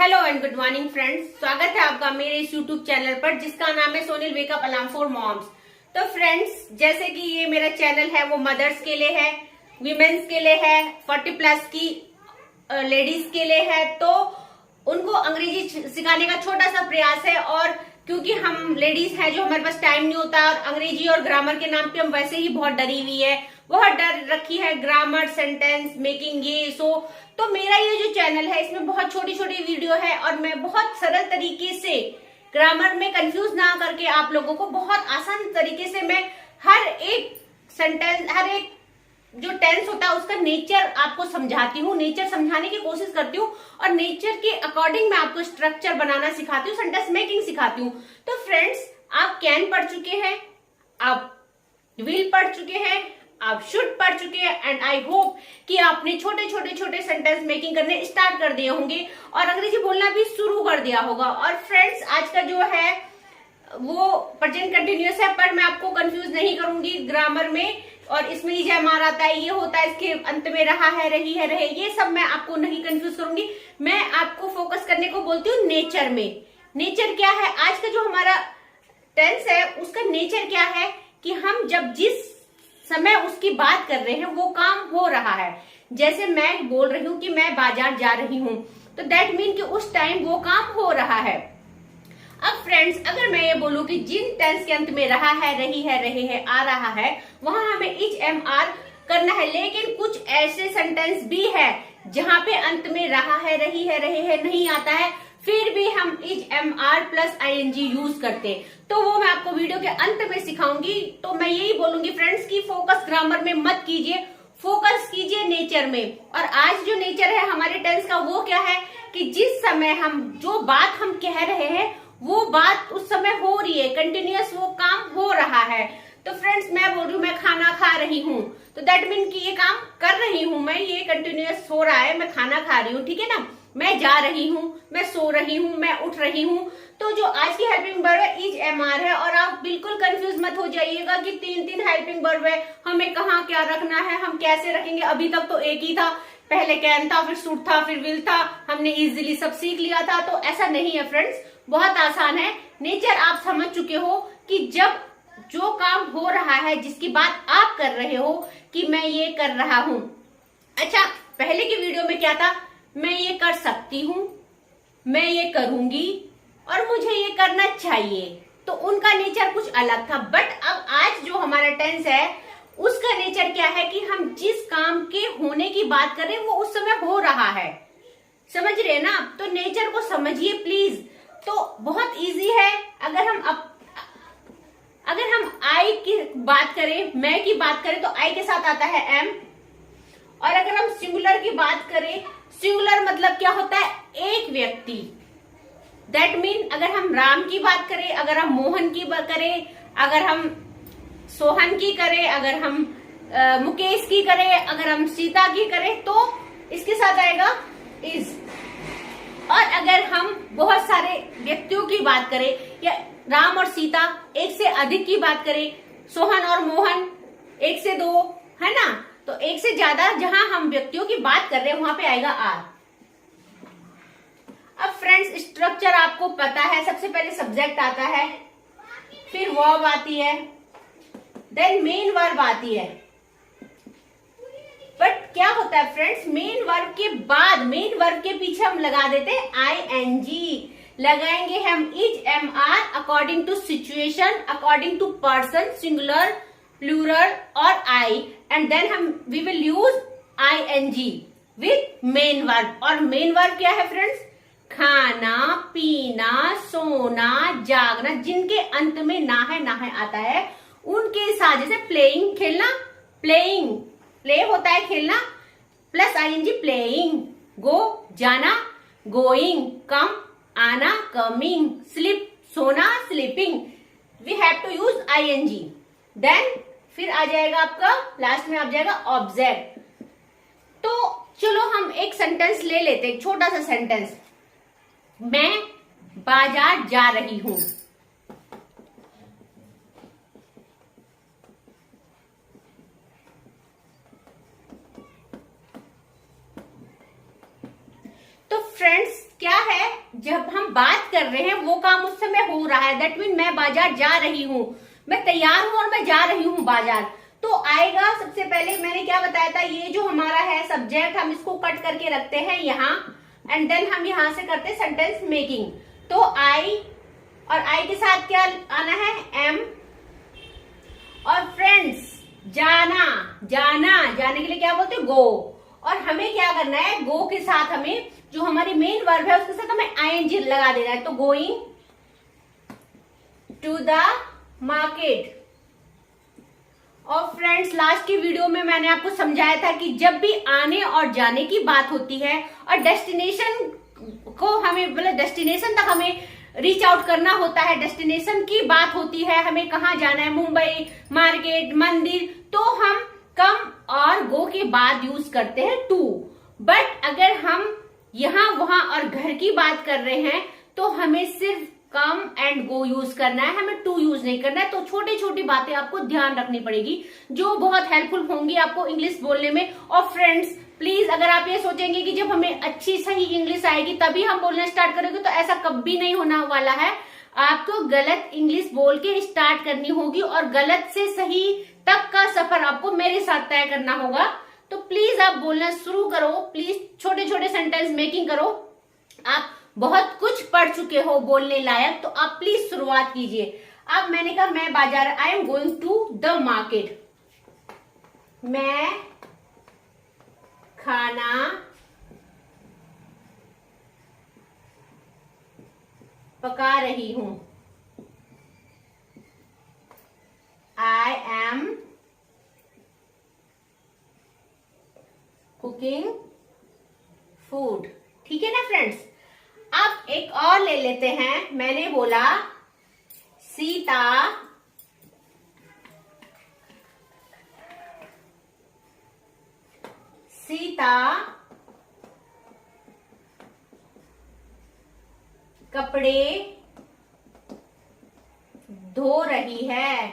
Hello and good morning friends, स्वागत है आपका मेरे इस यूट्यूब चैनल पर जिसका नाम है सोनिल वेकअप अलार्म फॉर मॉम्स। तो फ्रेंड्स, जैसे कि ये मेरा चैनल है वो मदर्स के लिए है, वीमेन्स के लिए है, 40 प्लस की लेडीज के लिए है। तो उनको अंग्रेजी सिखाने का छोटा सा प्रयास है। और क्योंकि हम लेडीज हैं जो हमारे पास टाइम नहीं होता, और अंग्रेजी और ग्रामर के नाम पे हम वैसे ही बहुत डरी हुई है, बहुत डर रखी है, ग्रामर, सेंटेंस मेकिंग, ये सो। तो मेरा ये जो चैनल है इसमें बहुत छोटी छोटी वीडियो है और मैं बहुत सरल तरीके से ग्रामर में कंफ्यूज ना करके आप लोगों को बहुत आसान तरीके से मैं हर एक सेंटेंस, हर एक जो टेंस होता है उसका नेचर आपको समझाती हूँ, नेचर समझाने की कोशिश करती हूँ और नेचर के अकॉर्डिंग मैं आपको स्ट्रक्चर बनाना सिखाती हूँ, सेंटेंस मेकिंग सिखाती हूँ। तो फ्रेंड्स, आप कैन पढ़ चुके हैं, आप विल पढ़ चुके हैं, आप शुड पढ़ चुके हैं, एंड आई होप कि आपने छोटे छोटे छोटे सेंटेंस मेकिंग करने स्टार्ट कर दिए होंगे और अंग्रेजी बोलना भी शुरू कर दिया होगा। और फ्रेंड्स, आज का जो है वो प्रेजेंट कंटिन्यूअस है, पर मैं आपको कंफ्यूज नहीं करूंगी ग्रामर में। और इसमें ही जयमार आता है, ये होता है, इसके अंत में रहा है, रही है, रहे, ये सब मैं आपको नहीं कंफ्यूज करूंगी। मैं आपको फोकस करने को बोलती हूँ नेचर में। नेचर क्या है, आज का जो हमारा टेंस है उसका नेचर क्या है कि हम जब जिस समय उसकी बात कर रहे हैं वो काम हो रहा है। जैसे मैं बोल रही हूँ कि मैं बाजार जा रही हूँ, तो दैट मीन कि उस टाइम वो काम हो रहा है। अब फ्रेंड्स, अगर मैं ये बोलूं कि जिन टेंस के अंत में रहा है, रही है, रहे है, आ रहा है, वहां हमें इच एम आर करना है। लेकिन कुछ ऐसे सेंटेंस भी है जहां पे अंत में रहा है, रही है, रहे है नहीं आता है, फिर भी हम is am are plus I N G use करते। तो वो मैं आपको वीडियो के अंत में सिखाऊंगी। तो मैं यही बोलूंगी फ्रेंड्स की फोकस ग्रामर में मत कीजिए, फोकस कीजिए नेचर में। और आज जो नेचर है हमारे टेंस का वो क्या है कि जिस समय हम जो बात हम कह रहे हैं वो बात उस समय हो रही है, कंटिन्यूअस वो काम हो रहा है। तो फ्रेंड्स, मैं बोल रही हूँ मैं खाना खा रही हूँ, तो दैट मीन कि ये काम कर रही हूँ मैं, ये कंटिन्यूअस हो रहा है, मैं खाना खा रही हूँ, ठीक है ना। मैं जा रही हूँ, मैं सो रही हूँ, मैं उठ रही हूँ। तो जो आज की हेल्पिंग वर्ब है इज एम आर है। और आप बिल्कुल कंफ्यूज मत हो जाइएगा कि तीन तीन हेल्पिंग वर्ब है, हमें कहाँ क्या रखना है, हम कैसे रखेंगे। अभी तक तो एक ही था, पहले कैन था, फिर शुड था, फिर विल था, हमने इजिली सब सीख लिया था। तो ऐसा नहीं है फ्रेंड्स, बहुत आसान है। नेचर आप समझ चुके हो कि जब जो काम हो रहा है, जिसकी बात आप कर रहे हो कि मैं ये कर रहा हूं। अच्छा, पहले की वीडियो में क्या था, मैं ये कर सकती हूँ, मैं ये करूंगी और मुझे ये करना चाहिए। तो उनका नेचर कुछ अलग था। बट अब आज जो हमारा टेंस है उसका नेचर क्या है कि हम जिस काम के होने की बात कर रहे हैं वो उस समय हो रहा है। समझ रहे हैं ना आप? तो नेचर को समझिए प्लीज। तो बहुत इजी है। अगर हम आई की बात करें, मैं की बात करें, तो आई के साथ आता है एम। और अगर हम सिंगुलर की बात करें, सिंगुलर मतलब क्या होता है, एक व्यक्ति। दैट मीन अगर हम राम की बात करें, अगर हम मोहन की बात करें, अगर हम सोहन की करें, अगर हम मुकेश की करें, अगर हम सीता की करें, तो इसके साथ आएगा इज। और अगर हम बहुत सारे व्यक्तियों की बात करें, या राम और सीता एक से अधिक की बात करें, सोहन और मोहन एक से दो, है ना, तो एक से ज्यादा जहां हम व्यक्तियों की बात कर रहे हैं वहां पे आएगा आर। अब फ्रेंड्स, स्ट्रक्चर आपको पता है, सबसे पहले सब्जेक्ट आता है, फिर वर्ब आती है, देन मेन वर्ब आती है। बट क्या होता है फ्रेंड्स, मेन वर्ब के बाद, मेन वर्ब के पीछे हम लगा देते हैं आई एन जी। लगाएंगे हम is am are according to situation, according to person, singular, plural और आई, एंड देन हम we will use I N G with main verb. और मेन वर्ब क्या है फ्रेंड्स, खाना, पीना, सोना, जागना, जिनके अंत में ना है आता है उनके साथ, जैसे प्लेइंग, खेलना, प्लेइंग, प्ले होता है खेलना, प्लस आईएनजी प्लेइंग, गो जाना, गोइंग, कम आना, कमिंग, स्लीप सोना, sleeping, we have to use ING. Then फिर आ जाएगा आपका, लास्ट में आ जाएगा ऑब्जेक्ट। तो चलो हम एक सेंटेंस ले लेते हैं, छोटा सा सेंटेंस, मैं बाजार जा रही हूं। तो फ्रेंड्स क्या है, जब हम बात कर रहे हैं वो काम उस समय हो रहा है, दैट मीन मैं बाजार जा रही हूँ, मैं तैयार हूँ और मैं जा रही हूँ बाजार। तो आएगा, सबसे पहले मैंने क्या बताया था, ये जो हमारा है सब्जेक्ट, हम इसको कट करके रखते हैं यहाँ, एंड देन हम यहाँ से करते हैं सेंटेंस मेकिंग। तो आई, और आई के साथ क्या आना है, एम। और फ्रेंड्स जाना, जाने के लिए क्या बोलते हैं, गो। और हमें क्या करना है, गो के साथ हमें जो हमारी मेन वर्ब है उसके साथ हमें आईएनजी लगा देना है। तो गोइंग टू द मार्केट। और फ्रेंड्स लास्ट की वीडियो में मैंने आपको समझाया था कि जब भी आने और जाने की बात होती है और डेस्टिनेशन को हमें, मतलब डेस्टिनेशन तक हमें रीच आउट करना होता है, डेस्टिनेशन की बात होती है, हमें कहाँ जाना है, मुंबई, मार्केट, मंदिर, तो हम कम और गो के बाद यूज करते हैं टू। बट अगर हम यहाँ वहां और घर की बात कर रहे हैं तो हमें सिर्फ कम एंड गो यूज करना है, हमें टू यूज नहीं करना है। तो छोटी छोटी बातें आपको ध्यान रखनी पड़ेगी जो बहुत हेल्पफुल होंगी आपको इंग्लिश बोलने में। और फ्रेंड्स प्लीज, अगर आप ये सोचेंगे कि जब हमें अच्छी सही इंग्लिश आएगी तभी हम बोलना स्टार्ट करेंगे, तो ऐसा कभी नहीं होना वाला है। आपको गलत इंग्लिश बोल के स्टार्ट करनी होगी और गलत से सही तक का सफर आपको मेरे साथ तय करना होगा। तो प्लीज आप बोलना शुरू करो, प्लीज छोटे छोटे सेंटेंस मेकिंग करो। आप बहुत कुछ पढ़ चुके हो बोलने लायक, तो आप प्लीज शुरुआत कीजिए। अब मैंने कहा मैं बाजार, I am going to the market, मैं खाना पका रही हूं, आई एम कुकिंग फूड। ठीक है ना फ्रेंड्स। अब एक और ले लेते हैं, मैंने बोला सीता कपड़े धो रही है।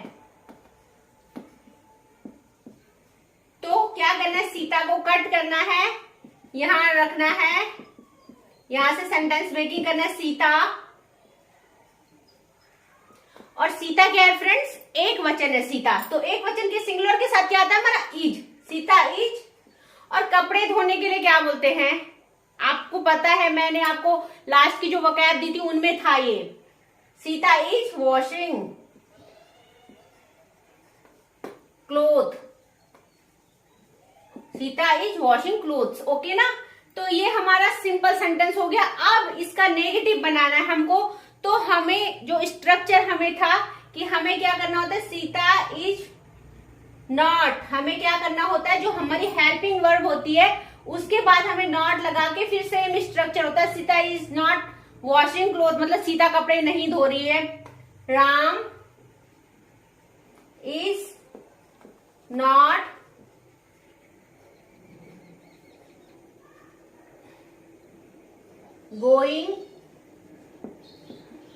तो क्या करना है, सीता को कट करना है, यहां रखना है, यहां से सेंटेंस मेकिंग करना है सीता। और सीता क्या है फ्रेंड्स, एक वचन है सीता, तो एक वचन के सिंगुलर के साथ क्या आता है हमारा, इज, सीता इज। और कपड़े धोने के लिए क्या बोलते हैं, आपको पता है, मैंने आपको लास्ट की जो वकैब दी थी उनमें था ये, Sita is washing cloth, Sita is washing clothes. Okay ना। तो ये हमारा सिंपल सेंटेंस हो गया। अब इसका नेगेटिव बनाना है हमको, तो हमें जो स्ट्रक्चर हमें था कि हमें क्या करना होता है, सीता इज नॉट, हमें क्या करना होता है, जो हमारी हेल्पिंग वर्ब होती है उसके बाद हमें नॉट लगा के फिर सेम स्ट्रक्चर होता है, Sita is not washing cloth, मतलब सीता कपड़े नहीं धो रही है। Ram is not going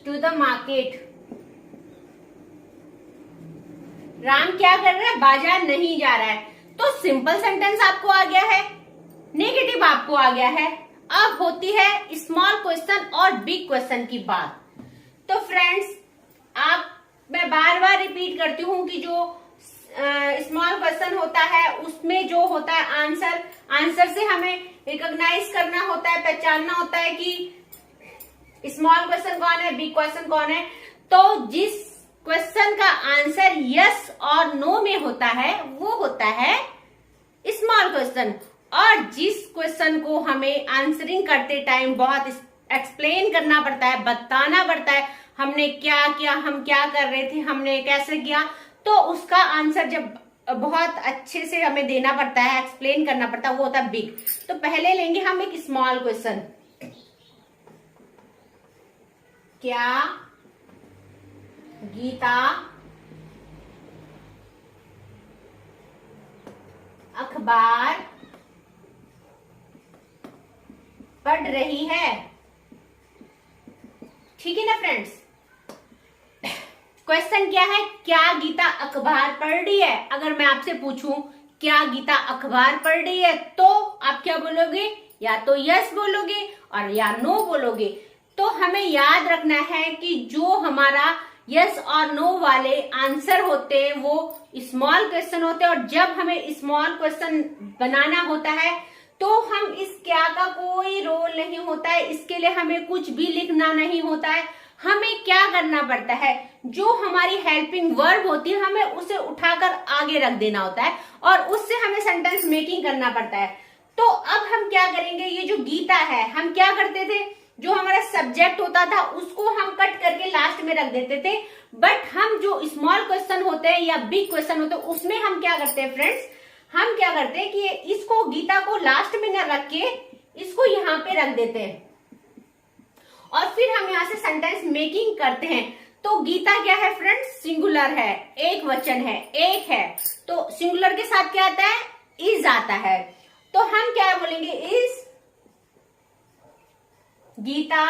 to the market, Ram क्या कर रहा है, बाजार नहीं जा रहा है। तो सिंपल सेंटेंस आपको आ गया है, नेगेटिव आपको आ गया है। अब होती है स्मॉल क्वेश्चन और बिग क्वेश्चन की बात। तो फ्रेंड्स मैं बार बार रिपीट करती हूँ कि जो स्मॉल क्वेश्चन होता है उसमें जो होता है आंसर से हमें रिकॉग्नाइज करना होता है, पहचानना होता है कि स्मॉल क्वेश्चन कौन है, बिग क्वेश्चन कौन है। तो जिस क्वेश्चन का आंसर यस और नो में होता है वो होता है स्मॉल क्वेश्चन, और जिस क्वेश्चन को हमें आंसरिंग करते टाइम बहुत एक्सप्लेन करना पड़ता है, बताना पड़ता है हमने क्या किया, हम क्या कर रहे थे, हमने कैसे किया, तो उसका आंसर जब बहुत अच्छे से हमें देना पड़ता है, एक्सप्लेन करना पड़ता है, वो होता है बिग। तो पहले लेंगे हम एक स्मॉल क्वेश्चन, क्या गीता अखबार पढ़ रही है। ठीक है ना फ्रेंड्स। क्वेश्चन क्या है, क्या गीता अखबार पढ़ रही है। अगर मैं आपसे पूछूं क्या गीता अखबार पढ़ रही है तो आप क्या बोलोगे, या तो यस बोलोगे और या नो बोलोगे। तो हमें याद रखना है कि जो हमारा यस और नो वाले आंसर होते हैं वो स्मॉल क्वेश्चन होते हैं, और जब हमें स्मॉल क्वेश्चन बनाना होता है तो हम इस क्या का कोई रोल नहीं होता है, इसके लिए हमें कुछ भी लिखना नहीं होता है। हमें क्या करना पड़ता है, जो हमारी हेल्पिंग वर्ब होती है हमें उसे उठाकर आगे रख देना होता है और उससे हमें सेंटेंस मेकिंग करना पड़ता है। तो अब हम क्या करेंगे, ये जो गीता है, हम क्या करते थे, जो हमारा सब्जेक्ट होता था उसको हम कट करके लास्ट में रख देते थे, बट हम जो स्मॉल क्वेश्चन होते हैं या बिग क्वेश्चन होते हैं उसमें हम क्या करते हैं फ्रेंड्स, हम क्या करते हैं कि इसको गीता को लास्ट में न रख के इसको यहाँ पे रख देते हैं और फिर हम यहाँ से सेंटेंस मेकिंग करते हैं। तो गीता क्या है फ्रेंड्स, सिंगुलर है, एक वचन है, एक है, तो सिंगुलर के साथ क्या आता है, इज आता है। तो हम क्या बोलेंगे, इज गीता।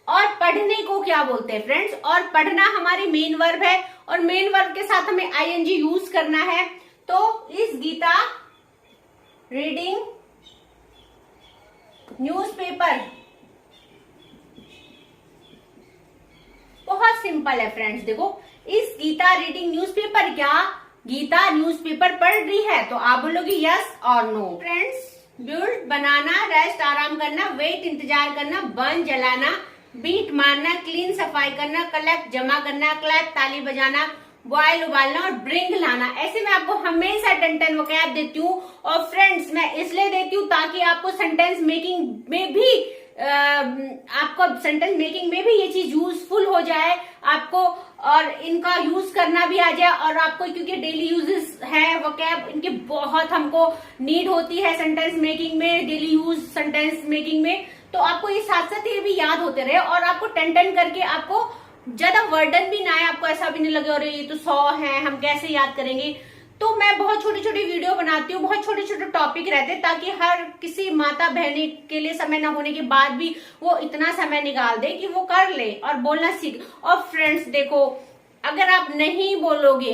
और पढ़ने को क्या बोलते हैं फ्रेंड्स, और पढ़ना हमारी मेन वर्ब है और मेन वर्ब के साथ हमें आईएनजी यूज करना है। तो इज गीता रीडिंग न्यूज़पेपर। बहुत सिंपल है फ्रेंड्स, देखो इज गीता रीडिंग न्यूज़पेपर, क्या गीता न्यूज़पेपर पढ़ रही है, तो आप बोलोगे यस और नो। फ्रेंड्स, बिल्ड बनाना, रेस्ट आराम करना, वेट इंतजार करना, बर्न जलाना, बीट मारना, क्लीन सफाई करना, कलेक्ट जमा करना, क्लैप ताली बजाना, बॉयल उबालना और ब्रिंग लाना। ऐसे मैं आपको हमेशा 10 वोकैब देती हूँ और फ्रेंड्स मैं इसलिए देती हूँ ताकि आपको सेंटेंस मेकिंग में भी ये चीज यूजफुल हो जाए आपको, और इनका यूज करना भी आ जाए और आपको, क्योंकि डेली यूजेस है वोकैब, इनकी बहुत हमको नीड होती है सेंटेंस मेकिंग में, डेली यूज सेंटेंस मेकिंग में। तो आपको ये साथ साथ ये भी याद होते रहे और आपको 10 करके आपको ज्यादा वर्डन भी ना आए, आपको ऐसा भी नहीं लगे और ये तो 100 है हम कैसे याद करेंगे। तो मैं बहुत छोटी छोटी वीडियो बनाती हूँ, बहुत छोटे छोटे टॉपिक रहते हैं ताकि हर किसी माता बहनी के लिए समय न होने के बाद भी वो इतना समय निकाल दे कि वो कर ले और बोलना सीख। और फ्रेंड्स देखो, अगर आप नहीं बोलोगे,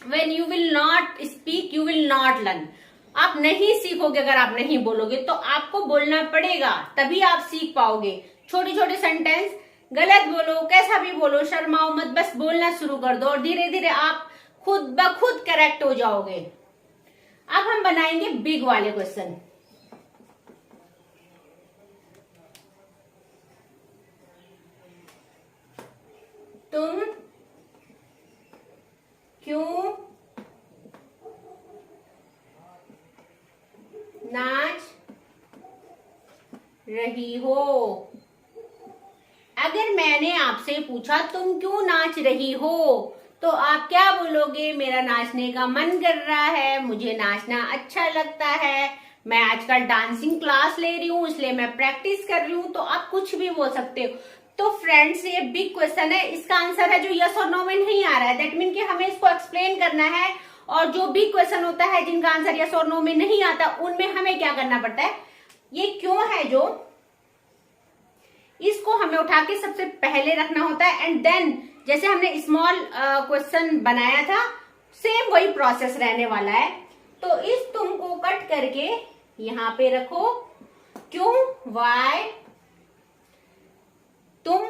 when you will not speak you will not learn, आप नहीं सीखोगे अगर आप नहीं बोलोगे, तो आपको बोलना पड़ेगा तभी आप सीख पाओगे। छोटे छोटे सेंटेंस गलत बोलो, कैसा भी बोलो, शर्माओ मत, बस बोलना शुरू कर दो और धीरे धीरे आप खुद ब खुद करेक्ट हो जाओगे। अब हम बनाएंगे बिग वाले क्वेश्चन। तुम क्यों नाच रही हो? अगर मैंने आपसे पूछा तुम क्यों नाच रही हो, तो आप क्या बोलोगे? मेरा नाचने का मन कर रहा है, मुझे नाचना अच्छा लगता है, मैं आजकल डांसिंग क्लास ले रही हूँ इसलिए मैं प्रैक्टिस कर रही हूँ। तो आप कुछ भी बोल सकते हो। तो फ्रेंड्स, ये बिग क्वेश्चन है, इसका आंसर है जो यस और नो में नहीं आ रहा है, दैट मीन कि हमें इसको एक्सप्लेन करना है। और जो बिग क्वेश्चन होता है जिनका आंसर यस और नो में नहीं आता, उनमें हमें क्या करना पड़ता है, ये क्यों है जो, इसको हमें उठा के सबसे पहले रखना होता है। एंड देन जैसे हमने स्मॉल क्वेश्चन बनाया था, सेम वही प्रोसेस रहने वाला है। तो इस तुम को कट करके यहां पे रखो, क्यों, वाई, तुम।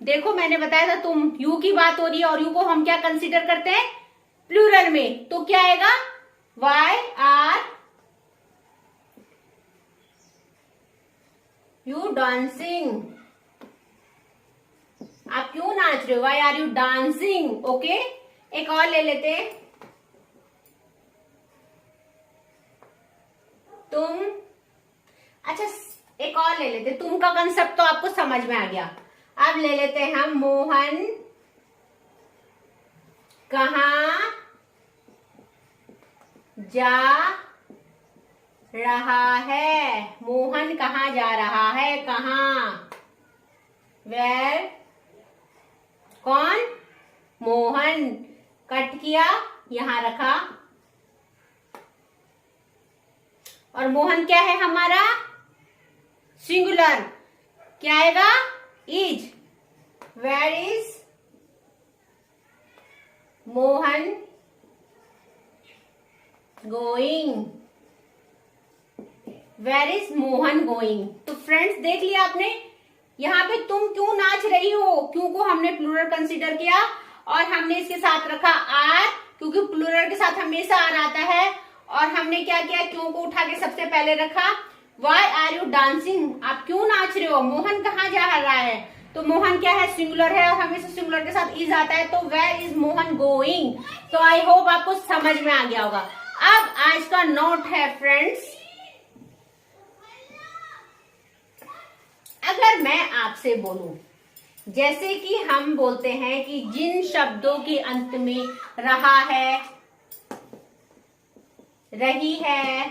देखो मैंने बताया था तुम, यू की बात हो रही है और यू को हम क्या कंसीडर करते हैं, प्लूरल में, तो क्या आएगा, वाई आर यू डांसिंग, आप क्यों नाच रहे हो, why are you dancing. Okay, एक और ले लेते हैं, तुम, अच्छा एक और ले लेते, तुम का कंसेप्ट तो आपको समझ में आ गया। अब ले लेते हैं हम, मोहन कहाँ जा रहा है, मोहन कहाँ जा रहा है, कहाँ, वेयर, कौन, मोहन, कट किया यहां रखा, और मोहन क्या है हमारा, सिंगुलर, क्या आएगा, is, where is Mohan, going. Where is Mohan going. तो फ्रेंड्स देख लिया आपने, यहाँ पे तुम क्यों नाच रही हो, क्यों को हमने प्लूरल कंसीडर किया और हमने इसके साथ रखा आर, क्योंकि प्लूरल के साथ हमेशा आर आता है। और हमने क्या किया, क्यों को उठा के सबसे पहले रखा। वाई आर यू डांसिंग, आप क्यों नाच रहे हो। मोहन कहाँ जा रहा है, तो मोहन क्या है, सिंगुलर है और हमेशा सिंगुलर के साथ इज आता है, तो वेयर इज मोहन गोइंग। तो आई होप आपको समझ में आ गया होगा। अब आज का नोट है फ्रेंड्स, अगर मैं आपसे बोलूं, जैसे कि हम बोलते हैं कि जिन शब्दों के अंत में रहा है, रही है,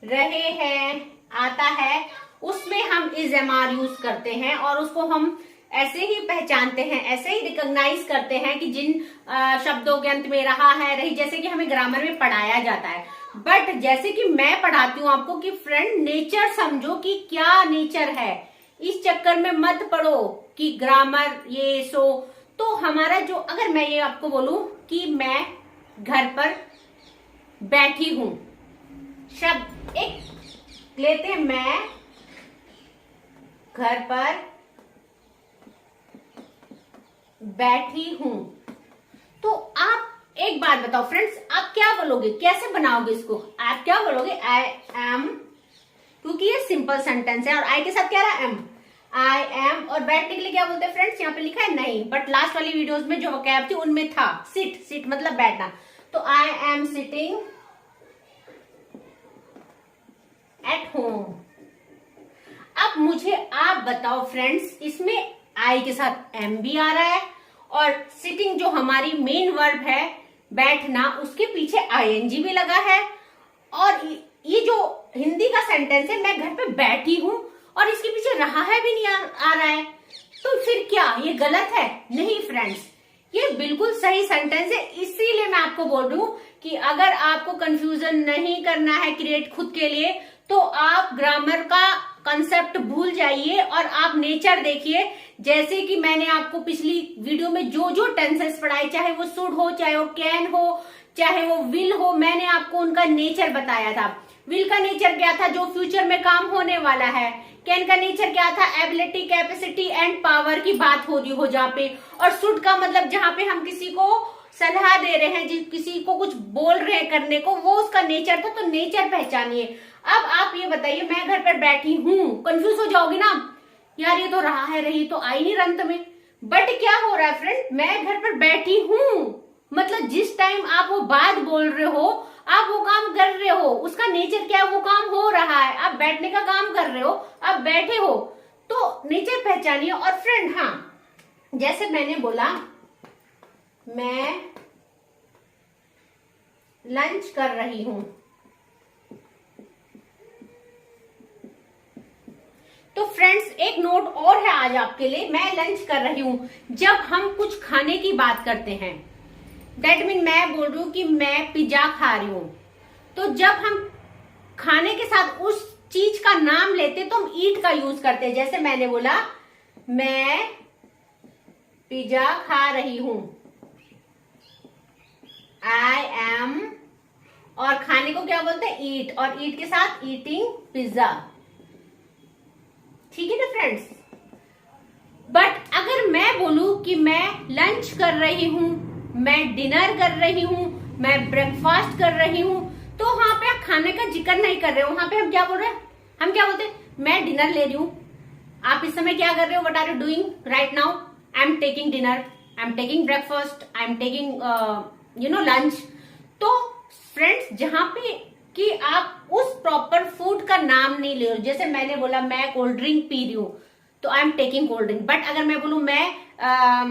रहे हैं आता है, उसमें हम इज एम आर यूज करते हैं और उसको हम ऐसे ही पहचानते हैं, ऐसे ही रिकॉग्नाइज करते हैं कि जिन शब्दों के अंत में रहा है, रही, जैसे कि हमें ग्रामर में पढ़ाया जाता है। बट जैसे कि मैं पढ़ाती हूँ आपको कि फ्रेंड नेचर समझो कि क्या नेचर है, इस चक्कर में मत पढ़ो कि ग्रामर ये सो। तो हमारा जो, अगर मैं ये आपको बोलूं कि मैं घर पर बैठी हूं, शब्द एक लेते हैं, मैं घर पर बैठी हूं, तो आप एक बात बताओ फ्रेंड्स, आप क्या बोलोगे, कैसे बनाओगे इसको। आप क्या बोलोगे, आई एम, क्योंकि ये सिंपल सेंटेंस है और आई के साथ क्या रहा, एम, आई एम। और बैठने के लिए क्या बोलते हैं फ्रेंड्स, यहाँ पे लिखा है नहीं, बट लास्ट वाली वीडियोस में जो वोकैब थी उनमें था सिट, सिट मतलब बैठना। तो I am sitting at home. अब मुझे आप बताओ फ्रेंड्स, इसमें आई के साथ एम भी आ रहा है और सिटिंग जो हमारी मेन वर्ब है बैठना, उसके पीछे आईएनजी भी लगा है। और ये जो हिंदी का सेंटेंस है, मैं घर पे बैठी हूं और इसके पीछे रहा है भी नहीं आ रहा है, तो फिर क्या ये गलत है। नहीं फ्रेंड्स, ये बिल्कुल सही सेंटेंस है। इसीलिए मैं आपको बोल रही हूं कि अगर आपको कंफ्यूजन नहीं करना है क्रिएट खुद के लिए, तो आप ग्रामर का कंसेप्ट भूल जाइए और आप नेचर देखिए। जैसे कि मैंने आपको पिछली वीडियो में जो जो टेंसेस पढ़ाए, चाहे वो शुड हो, चाहे वो कैन हो, चाहे वो विल हो, मैंने आपको उनका नेचर बताया था। विल का नेचर क्या था, जो फ्यूचर में काम होने वाला है। कैन का नेचर क्या था, एबिलिटी, कैपेसिटी एंड पावर की बात हो रही हो जहाँ पे। और शुड का मतलब जहाँ पे हम किसी को सलाह दे रहे हैं, किसी को कुछ बोल रहे हैं करने को, वो उसका नेचर था। तो नेचर पहचानिए। अब आप ये बताइए, मैं घर पर बैठी हूं, कंफ्यूज हो जाओगी ना, यार ये तो रहा है, रही तो आई नहीं रंत में। बट क्या हो रहा है फ्रेंड, मैं घर पर बैठी हूं, मतलब जिस टाइम आप वो बात बोल रहे हो, आप वो काम कर रहे हो, उसका नेचर क्या है, वो काम हो रहा है। आप बैठने का काम कर रहे हो, आप बैठे हो, तो नेचर पहचानिए। और फ्रेंड हाँ, जैसे मैंने बोला मैं लंच कर रही हूं, तो फ्रेंड्स एक नोट और है आज आपके लिए, मैं लंच कर रही हूं। जब हम कुछ खाने की बात करते हैं, दैट मीन मैं बोल रही हूं कि मैं पिज्जा खा रही हूं, तो जब हम खाने के साथ उस चीज का नाम लेते तो हम ईट का यूज करते हैं। जैसे मैंने बोला मैं पिज्जा खा रही हूं, आई एम, और खाने को क्या बोलते हैं, ईट, और ईट के साथ ईटिंग पिज्जा। ठीक है ना फ्रेंड्स। बट अगर मैं बोलूं कि मैं लंच कर रही हूं, मैं डिनर कर रही हूं, मैं ब्रेकफास्ट कर रही हूं, तो वहां पे आप खाने का जिक्र नहीं कर रहे हो। वहां पे हम क्या बोल रहे हैं, हम क्या बोलते हैं, मैं डिनर ले रही हूं। आप इस समय क्या कर रहे हो, what are you doing right now, I am taking dinner, I am taking breakfast, I am taking lunch. तो फ्रेंड्स जहां पे कि आप उस प्रॉपर फूड का नाम नहीं ले रहे हो, जैसे मैंने बोला मैं कोल्ड ड्रिंक पी रही हूं, तो आई am taking cold drink. But अगर मैं बोलूं मैं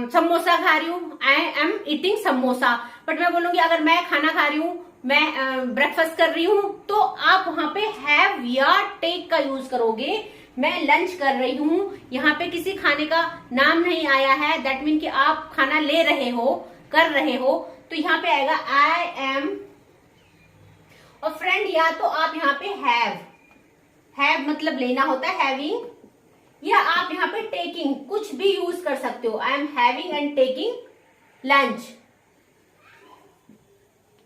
समोसा खा रही हूं, I am eating samosa. But मैं बोलूंगी अगर मैं खाना खा रही हूं, मैं ब्रेकफास्ट कर रही हूं, तो आप वहां पे हैव या टेक का यूज करोगे। मैं लंच कर रही हूं, यहाँ पे किसी खाने का नाम नहीं आया है, दैट मीन कि आप खाना ले रहे हो, कर रहे हो, तो यहाँ पे आएगा आई एम। और फ्रेंड या तो आप यहाँ पे हैव मतलब लेना होता है, हैविंग, या आप यहाँ पे टेकिंग कुछ भी यूज कर सकते हो। I am having and taking lunch.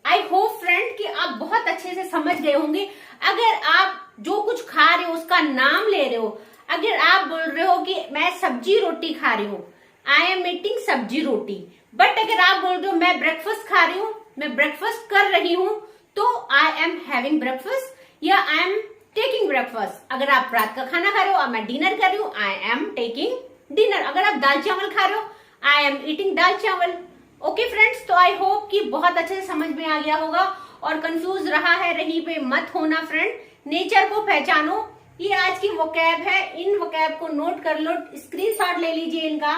I hope friend कि आप बहुत अच्छे से समझ गए होंगे। अगर आप जो कुछ खा रहे हो उसका नाम ले रहे हो, अगर आप बोल रहे हो कि मैं सब्जी रोटी खा रही हूँ, आई एम ईटिंग सब्जी रोटी, बट अगर आप बोल रहे हो मैं ब्रेकफास्ट खा रही हूँ, मैं ब्रेकफास्ट कर रही हूँ, तो आई एम हैविंग ब्रेकफास्ट या आई एम टेकिंग ब्रेकफास्ट। अगर आप रात का खाना खा रहे हो और मैं डिनर कर रही हूँ, आई एम टेकिंग डिनर। अगर आप दाल चावल खा रहे हो, आई एम ईटिंग दाल चावल। ओके फ्रेंड्स, तो आई होप कि बहुत अच्छे से समझ में आ गया होगा और कंफ्यूज रहा है रही पे मत होना फ्रेंड। नेचर को पहचानो, ये आज की वोकैब है, इन वोकैब को नोट कर लो, स्क्रीनशॉट ले लीजिए इनका।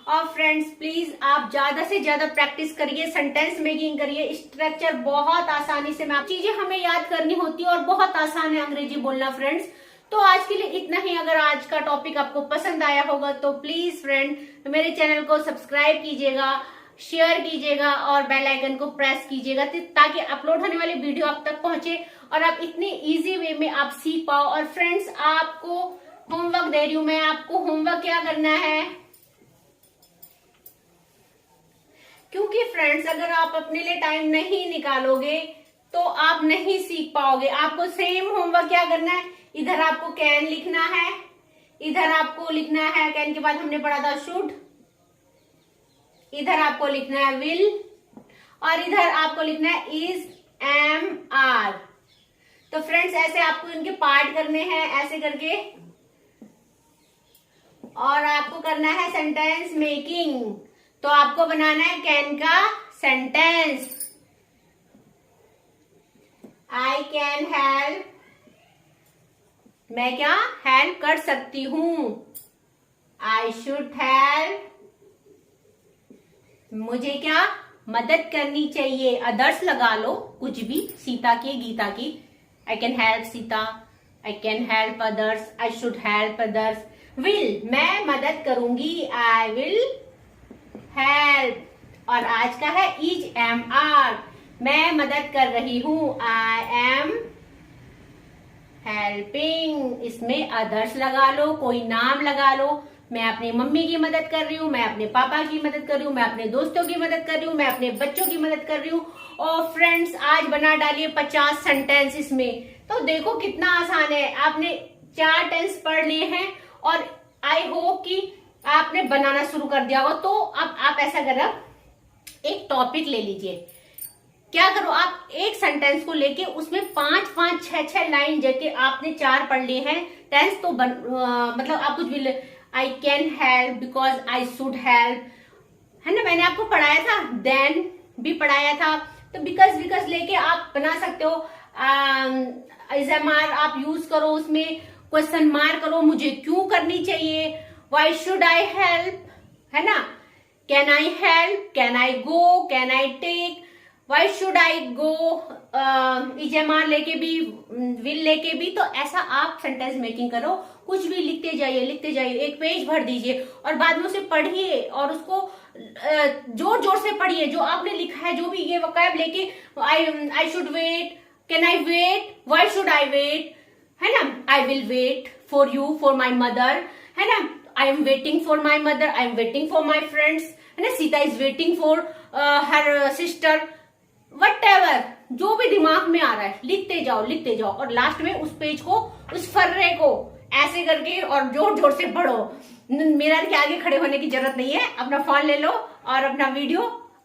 और फ्रेंड्स प्लीज आप ज्यादा से ज्यादा प्रैक्टिस करिए, सेंटेंस मेकिंग करिए, स्ट्रक्चर बहुत आसानी से चीजें हमें याद करनी होती है और बहुत आसान है अंग्रेजी बोलना फ्रेंड्स। तो आज के लिए इतना ही। अगर आज का टॉपिक आपको पसंद आया होगा तो प्लीज फ्रेंड मेरे चैनल को सब्सक्राइब कीजिएगा, शेयर कीजिएगा और बेल आइकन को प्रेस कीजिएगा ताकि अपलोड होने वाली वीडियो आप तक पहुंचे और आप इतने इजी वे में आप सीख पाओ। और फ्रेंड्स आपको होमवर्क दे रही हूं मैं, आपको होमवर्क क्या करना है, क्योंकि फ्रेंड्स अगर आप अपने लिए टाइम नहीं निकालोगे तो आप नहीं सीख पाओगे। आपको सेम होमवर्क क्या करना है, इधर आपको कैन लिखना है, इधर आपको लिखना है, कैन के बाद हमने पढ़ा था शुड, इधर आपको लिखना है विल और इधर आपको लिखना है इज, एम, आर। तो फ्रेंड्स ऐसे आपको इनके पार्ट करने हैं ऐसे करके, और आपको करना है सेंटेंस मेकिंग। तो आपको बनाना है कैन का सेंटेंस, आई कैन हेल्प, मैं क्या हेल्प कर सकती हूं, आई शुड हेल्प, मुझे क्या मदद करनी चाहिए, अदर्स लगा लो कुछ भी, सीता की, गीता की, I can help Sita, I can help others, I should help others. Will मैं मदद करूंगी, आई विल हेल्प। और आज का है इज, एम, आर, मैं मदद कर रही हूं, आई एम हेल्पिंग। इसमें अदर्स लगा लो, कोई नाम लगा लो, मैं अपनी मम्मी की मदद कर रही हूँ, मैं अपने पापा की मदद कर रही हूँ, मैं अपने दोस्तों की मदद कर रही हूँ, मैं अपने बच्चों की मदद कर रही हूँ। और फ्रेंड्स आज बना डालिए 50 सेंटेंस इसमें, तो देखो कितना आसान है। आपने 4 टेंस पढ़ लिए हैं और आई होप कि आपने बनाना शुरू कर दिया होगा। तो अब आप ऐसा करो, एक टॉपिक ले लीजिए, क्या करो आप एक सेंटेंस को लेके उसमें 5-5, 6-6 लाइन, जैसे आपने 4 पढ़ लिए हैं टेंस, तो मतलब आप कुछ भी, I can help because I should help, है ना, मैंने आपको पढ़ाया था, देन भी पढ़ाया था। तो बिकॉज लेके आप बना सकते हो। एग्जामार आप यूज करो, उसमें क्वेश्चन मार्क करो, मुझे क्यों करनी चाहिए, वाई शुड आई हेल्प, है ना, can I help, can I go, can I take, why should I go, इजमार लेके भी, विल लेके भी। तो ऐसा आप सेंटेंस मेकिंग करो, कुछ भी लिखते जाइए, एक पेज भर दीजिए और बाद में उसे पढ़िए और उसको जोर जोर से पढ़िए जो आपने लिखा है, जो भी ये वोकैब लेके, I should wait, can I wait, why should I wait, है ना, I will wait for you, for my mother, है ना, I am waiting for my mother, I am waiting for my friends, है ना, Sita is waiting for her sister, whatever, जो भी दिमाग में आ रहा है लिखते जाओ और लास्ट में उस पेज को, उस फर्रे को ऐसे करके और जोर जोर से पढ़ो। मिरर के आगे खड़े होने की जरूरत नहीं है, अपना फोन ले लो और अपना वीडियो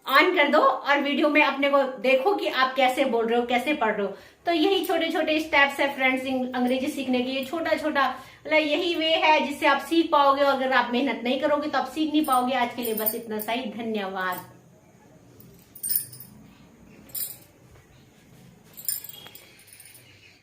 ऑन कर दो और वीडियो में अपने को देखो कि आप कैसे बोल रहे हो, कैसे पढ़ रहे हो। तो यही छोटे छोटे स्टेप्स है फ्रेंड्स अंग्रेजी सीखने के, ये छोटा छोटा मतलब यही वे है जिससे आप सीख पाओगे। अगर आप मेहनत नहीं करोगे तो आप सीख नहीं पाओगे। आज के लिए बस इतना सा ही, धन्यवाद।